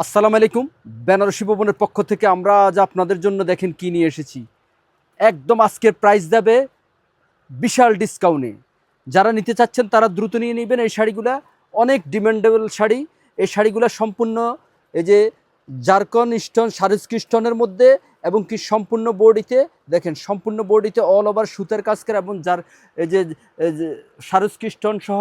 আসসালামু আলাইকুম। বেনারসি ভবনের পক্ষ থেকে আমরা আজ আপনাদের জন্য দেখেন কি নিয়ে এসেছি। একদম আজকের প্রাইস যাবে বিশাল ডিসকাউন্টে। যারা নিতে চাচ্ছেন তারা দ্রুত নিয়ে নেবেন এই শাড়িগুলা। অনেক ডিমান্ডেবল শাড়ি। এই শাড়িগুলা সম্পূর্ণ এই যে জারকন স্টোন, সারস্কি স্টোনের মধ্যে এবং কি সম্পূর্ণ বডিতে দেখেন, সম্পূর্ণ বডিতে অল ওভার সুতার কাজ করা এবং যার এই যে সারস্কি স্টোন সহ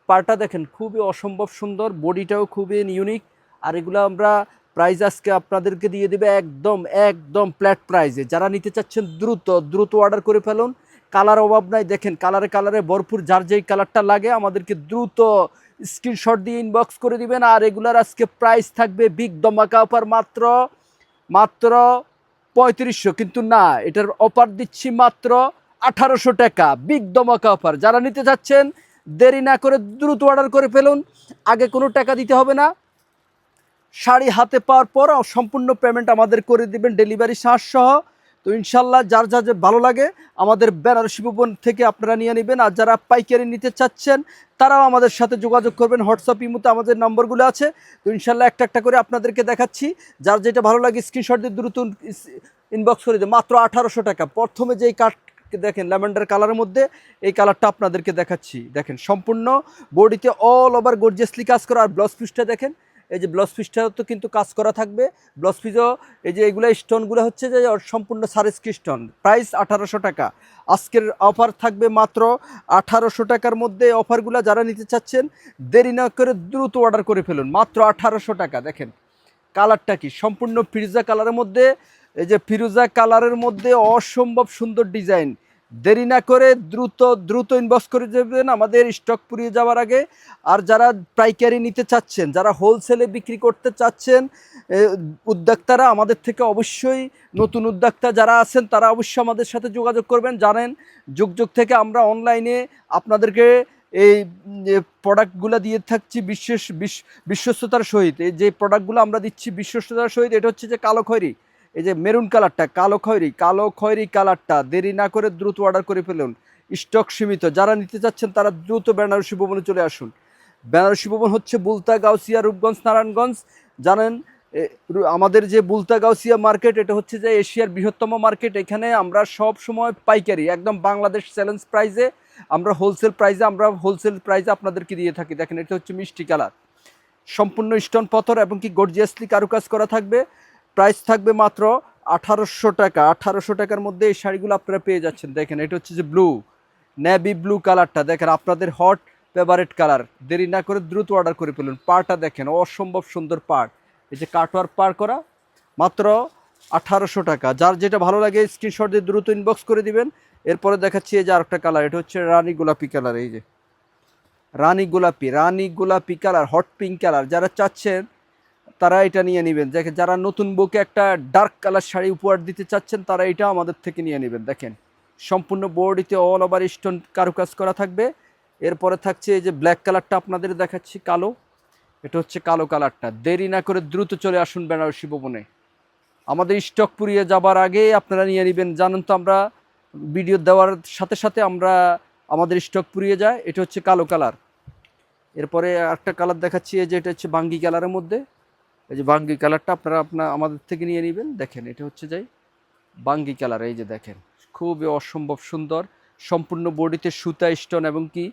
পাড়টা দেখেন খুবই অসম্ভব সুন্দর, বডিটাও খুবই ইউনিক। আর এগুলো আমরা প্রাইস আজকে আপনাদেরকে দিয়ে দেবে একদম একদম ফ্ল্যাট প্রাইসে। যারা নিতে চাচ্ছেন দ্রুত দ্রুত অর্ডার করে ফেলুন। কালার অভাব নাই, দেখেন কালারে কালারে ভরপুর। যার যেই কালারটা লাগে আমাদেরকে দ্রুত স্ক্রিনশট দিয়ে ইনবক্স করে দিবেন। আর এগুলার আজকে প্রাইস থাকবে বিগ ধমাকা অফার, মাত্র মাত্র 3500, কিন্তু না, এটার অফার দিচ্ছি মাত্র 1800 টাকা। বিগ ধমাকা অফার। যারা নিতে চাচ্ছেন দেরি না করে দ্রুত অর্ডার করে ফেলুন। আগে কোনো টাকা দিতে হবে না। শাড়ি হাতে পাওয়ার পর সম্পূর্ণ পেমেন্ট আমাদের করে দিবেন ডেলিভারি চার্জ সহ। তো ইনশাল্লাহ যার যা যে ভালো লাগে আমাদের বেনারসি ভবন থেকে আপনারা নিয়ে নেবেন। আর যারা পাইকারি নিতে চাচ্ছেন তারাও আমাদের সাথে যোগাযোগ করবেন। হোয়াটসঅ্যাপ ইমোতে আমাদের নম্বরগুলো আছে। তো ইনশাল্লাহ একটা একটা করে আপনাদেরকে দেখাচ্ছি। যার যেটা ভালো লাগে স্ক্রিনশট দিয়ে দ্রুত ইনবক্স করে দেন। মাত্র 1800 টাকা। প্রথমে যেই কাট দেখেন ল্যাভেন্ডার কালারের মধ্যে এই কালারটা আপনাদেরকে দেখাচ্ছি। দেখেন সম্পূর্ণ বডিতে অল ওভার গর্জিয়াসলি কাজ করা। আর ব্লাউজ পিসটা দেখেন, এই যে ব্লাউজ পিসটাও তো কিন্তু কাজ করা থাকবে। ব্লাউজ পিসও এই যে এগুলো স্টোনগুলো হচ্ছে যে সম্পূর্ণ সারেস্কি স্টোন। প্রাইস 1800 টাকা। আজকের অফার থাকবে মাত্র 1800 টাকার মধ্যে। অফারগুলো যারা নিতে চাচ্ছেন দেরি না করে দ্রুত অর্ডার করে ফেলুন। মাত্র 1800 টাকা। দেখেন কালারটা কি, সম্পূর্ণ ফিরোজা কালারের মধ্যে। এই যে ফিরোজা কালারের মধ্যে অসম্ভব সুন্দর ডিজাইন। দেরি না করে দ্রুত দ্রুত ইনবক্স করে দেবেন আমাদের স্টক পুড়িয়ে যাওয়ার আগে। আর যারা পাইকারি নিতে চাচ্ছেন, যারা হোলসেলে বিক্রি করতে চাচ্ছেন, উদ্যোক্তারা আমাদের থেকে অবশ্যই, নতুন উদ্যোক্তা যারা আছেন তারা অবশ্যই আমাদের সাথে যোগাযোগ করবেন। জানেন যুগ যুগ থেকে আমরা অনলাইনে আপনাদেরকে এই প্রোডাক্টগুলো দিয়ে থাকছি বিশ্বস্ততার সহিত। এই যে প্রোডাক্টগুলো আমরা দিচ্ছি বিশ্বস্ততার সহিত। এটা হচ্ছে যে কালো খয়েরি, এই যে মেরুন কালারটা, কালো খয়েরি কালারটা। দেরি না করে দ্রুত অর্ডার করে ফেলুন। স্টক সীমিত। যারা নিতে চাচ্ছেন তারা দ্রুত বেনারসি ভবনে চলে আসুন। বেনারসি ভবন হচ্ছে বুলতা, গাউসিয়া, রূপগঞ্জ, নারায়ণগঞ্জ। জানেন আমাদের যে বুলতা গাউসিয়া মার্কেট, এটা হচ্ছে যে এশিয়ার বৃহত্তম মার্কেট। এখানে আমরা সব সময় পাইকারি একদম বাংলাদেশ চ্যালেঞ্জ প্রাইসে, আমরা হোলসেল প্রাইসে আপনাদেরকে দিয়ে থাকি। দেখেন এটা হচ্ছে মিষ্টি কালার, সম্পূর্ণ স্টোন পাথর এবং কি গর্জিয়াসলি কারুকাজ করা থাকবে। প্রাইস থাকবে মাত্র 1800 টাকা। 1800 টাকার মধ্যে এই শাড়িগুলো আপনারা পেয়ে যাচ্ছেন। দেখেন এটা হচ্ছে যে ব্লু, নেভি ব্লু কালারটা। দেখেন আপনাদের হট ফেভারিট কালার। দেরি না করে দ্রুত অর্ডার করে ফেলুন। পাড়টা দেখেন অসম্ভব সুন্দর পাড়, এই যে কাটওয়ার পাড় করা। মাত্র 1800 টাকা। যার যেটা ভালো লাগে স্ক্রিনশট দিয়ে দ্রুত ইনবক্স করে দিবেন। এরপরে দেখাচ্ছি এই যে আরেকটা কালার, এটা হচ্ছে রানী গোলাপি কালার। এই যে রানী গোলাপি কালার, হট পিঙ্ক কালার। যারা চাচ্ছেন তারা এটা নিয়ে নেবেন। দেখেন যারা নতুন বউকে একটা ডার্ক কালার শাড়ি উপহার দিতে চাচ্ছেন তারা এটা আমাদের থেকে নিয়ে নেবেন। দেখেন সম্পূর্ণ বডিতে অল ওভার স্টোন কারুকাজ করা থাকবে। এরপরে থাকছে এই যে ব্ল্যাক কালারটা আপনাদের দেখাচ্ছি, কালো। এটা হচ্ছে কালো কালারটা। দেরি না করে দ্রুত চলে আসুন বেনারসি ভবনে। আমাদের স্টক পুড়িয়ে যাবার আগে আপনারা নিয়ে নেবেন। জানেন তো আমরা ভিডিও দেওয়ার সাথে সাথে আমাদের স্টক পুড়িয়ে যায়। এটা হচ্ছে কালো কালার। এরপরে একটা কালার দেখাচ্ছি, এই যে এটা হচ্ছে বাঙ্গি কালারের মধ্যে। এই যে বাঙ্গি কালারটা আপনারা আমাদের থেকে নিয়ে নেবেন। দেখেন এটা হচ্ছে যাই বাঙ্গি কালার। এই যে দেখেন খুবই অসম্ভব সুন্দর, সম্পূর্ণ বডিতে সুতা স্টোন এবং কি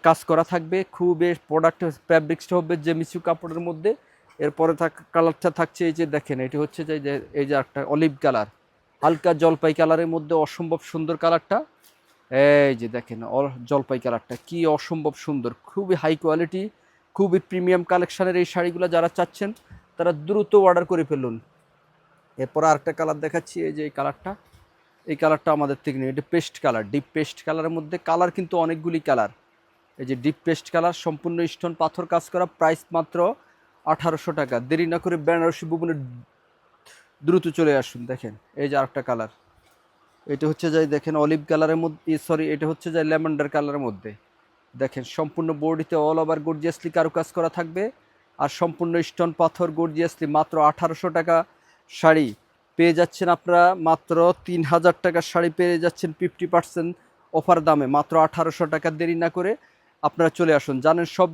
কাজ করা থাকবে। খুবই প্রোডাক্ট ফ্যাব্রিক্সটা হবে জেমিসু কাপড়ের মধ্যে। এরপরে কালারটা থাকছে এই যে দেখেন এটা হচ্ছে যে এই যে একটা অলিভ কালার, হালকা জলপাই কালারের মধ্যে অসম্ভব সুন্দর কালারটা। এই যে দেখেন জলপাই কালারটা কি অসম্ভব সুন্দর, খুবই হাই কোয়ালিটি, খুবই প্রিমিয়াম কালেকশনের এই শাড়িগুলো যারা চাচ্ছেন তারা দ্রুত অর্ডার করে ফেলুন। এরপর আরেকটা কালার দেখাচ্ছি, এই যে এই কালারটা আমাদের থেকে নিন। এটা পেস্ট কালার, ডিপ পেস্ট কালারের মধ্যে। কালার কিন্তু অনেকগুলি কালার। এই যে ডিপ পেস্ট কালার, সম্পূর্ণ স্টোন পাথর কাজ করা। প্রাইস মাত্র 1800 টাকা। দেরি না করে বেনারসি ভবনে দ্রুত চলে আসুন। দেখেন এই যে আরেকটা কালার, এটা হচ্ছে যাই দেখেন অলিভ কালারের মধ্যে, সরি এটা হচ্ছে যাই ল্যাভেন্ডার কালারের মধ্যে। দেখেন সম্পূর্ণ বডিতে অল ওভার গর্জিয়াসলি কারুকাজ করা থাকবে। আর সম্পূর্ণ স্টোন পাথর গর্জিয়াসলি। মাত্র 1800 টাকা শাড়ি পেয়ে যাচ্ছেন আপনারা। মাত্র 3000 টাকার শাড়ি পেয়ে যাচ্ছেন 50% অফার দামে, মাত্র 1800 টাকা। দেরি না করে আপনারা চলে আসুন। জানেন সব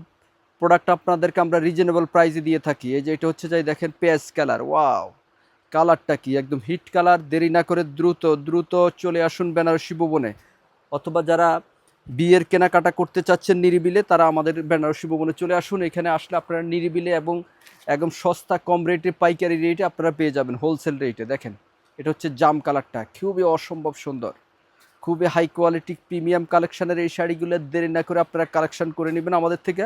প্রোডাক্ট আপনাদেরকে আমরা রিজনেবল প্রাইসে দিয়ে থাকি। এই যে এটা হচ্ছে যাই দেখেন পেঁয়াজ কালার, ওয়াও কালারটা কি একদম হিট কালার। দেরি না করে দ্রুত দ্রুত চলে আসুন বেনারসি ভুবনে, অথবা যারা বিয়ের কেনাকাটা করতে চাচ্ছেন নিরিবিলে তারা আমাদের বেনারসি ভুবনে চলে আসুন। এখানে আসলে আপনারা নিরিবিলে এবং একদম সস্তা কম রেটে পাইকারি রেটে আপনারা পেয়ে যাবেন হোলসেল রেটে। দেখেন এটা হচ্ছে জাম কালারটা, খুবই অসম্ভব সুন্দর, খুবই হাই কোয়ালিটি প্রিমিয়াম কালেকশনের এই শাড়িগুলো দেরি না করে আপনারা কালেকশন করে নেবেন আমাদের থেকে।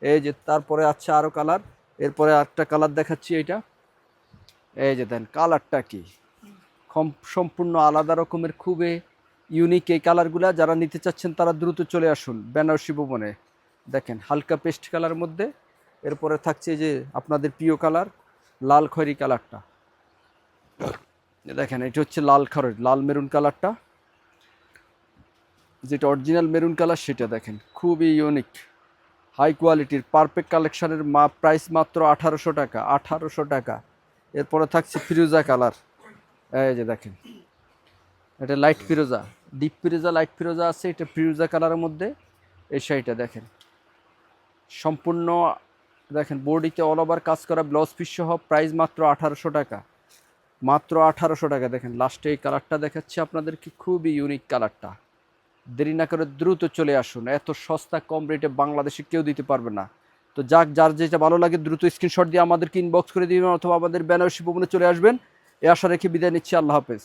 এই যে তারপরে আছে আরও কালার, এরপরে আরেকটা কালার দেখাচ্ছি। এইটা এই যে দেন কালারটা কি সম্পূর্ণ আলাদা রকমের, খুবই ইউনিক এই কালারগুলা। যারা নিতে চাচ্ছেন তারা দ্রুত চলে আসুন বেনারসি ভুবনে। দেখেন হালকা পেস্ট কালার মধ্যে, এরপরে থাকছে যে আপনাদের প্রিয় কালার লাল খয়েরি কালারটা। দেখেন এটা হচ্ছে লাল খয়েরি, লাল মেরুন কালারটা, যেটা অরিজিনাল মেরুন কালার সেটা দেখেন খুবই ইউনিক হাই কোয়ালিটির পারফেক্ট কালেকশনের প্রাইস মাত্র 1800 টাকা, 1800 টাকা। এরপরে থাকছে ফিরোজা কালার, এই যে দেখেন এটা লাইট ফিরোজা, ডিপ ফিরোজা, লাইট ফিরোজা আছে, এটা ফিরোজা কালারের মধ্যে এই শাড়িটা দেখেন সম্পূর্ণ। দেখেন বডিতে অল ওভার কাজ করা, ব্লাউজ পিস সহ, প্রাইস মাত্র 1800 টাকা, মাত্র 1800 টাকা। দেখেন লাস্টে এই কালারটা দেখাচ্ছি আপনাদেরকে, খুবই ইউনিক কালারটা। দেরি না করে দ্রুত চলে আসুন, এত সস্তা কম রেটে বাংলাদেশে কেউ দিতে পারবে না। তো যার যেটা ভালো লাগে দ্রুত স্ক্রিনশট দিয়ে আমাদেরকে ইনবক্স করে দিবেন, অথবা আমাদের বেনারসি ভুবনে চলে আসবেন। এ আশা রেখে বিদায় নিচ্ছি, আল্লাহ হাফেজ।